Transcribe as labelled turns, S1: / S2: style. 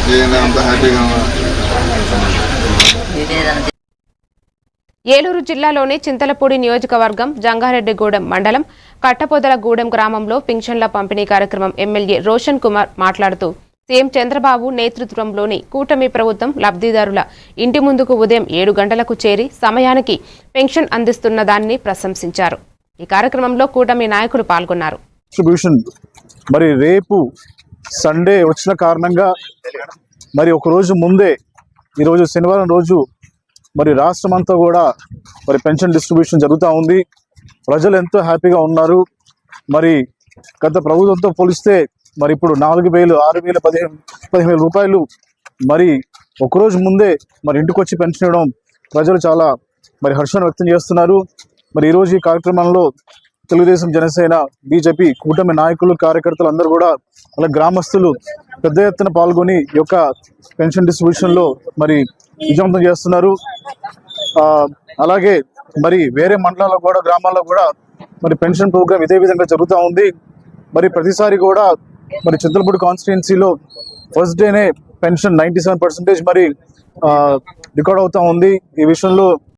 S1: అంత హ్యాపీగా
S2: ఏలూరు జిల్లాలోని చింతలపూడి నియోజకవర్గం జంగారెడ్డిగూడెం మండలం కట్టపొదలగూడెం గ్రామంలో పింఛన్ల పంపిణీ కార్యక్రమం ఎమ్మెల్యే రోషన్ కుమార్ మాట్లాడుతూ సీఎం చంద్రబాబు నేతృత్వంలోని కూటమి ప్రభుత్వం లబ్ధిదారుల ఇంటి ముందుకు ఉదయం 7 గంటలకు చేరి సమయానికి పెన్షన్ అందిస్తున్న దాన్ని ప్రశంసించారు. ఈ కార్యక్రమంలో కూటమి నాయకులు పాల్గొన్నారు.
S3: మరి రేపు సండే వచ్చిన కారణంగా మరి ఒక రోజు ముందే ఈరోజు శనివారం రోజు మరి రాష్ట్రం అంతా కూడా మరి పెన్షన్ డిస్ట్రిబ్యూషన్ జరుగుతూ ఉంది. ప్రజలు ఎంతో హ్యాపీగా ఉన్నారు. మరి గత ప్రభుత్వంతో పోలిస్తే మరి ఇప్పుడు 4,000, 6,000, 15,000 రూపాయలు మరి ఒకరోజు ముందే మరి ఇంటికి వచ్చి పెన్షన్ ఇవ్వడం ప్రజలు చాలా మరి హర్షాన్ని వ్యక్తం చేస్తున్నారు. మరి ఈరోజు ఈ కార్యక్రమంలో తెలుగుదేశం, జనసేన, బీజేపీ కూటమి నాయకులు, కార్యకర్తలు అందరూ కూడా అలా గ్రామస్తులు పెద్ద ఎత్తున పాల్గొని ఈ యొక్క పెన్షన్ డిస్ట్రిబ్యూషన్లో మరి విజయవంతం చేస్తున్నారు. అలాగే మరి వేరే మండలాల్లో కూడా, గ్రామాల్లో కూడా మరి పెన్షన్ ప్రోగ్రామ్ ఇదే విధంగా జరుగుతూ ఉంది. మరి ప్రతిసారి కూడా మరి చింతలపూడి కాన్స్టిట్యుయెన్సీలో ఫస్ట్ డేనే పెన్షన్ 97% మరి రికార్డ్ అవుతూ ఉంది. ఈ విషయంలో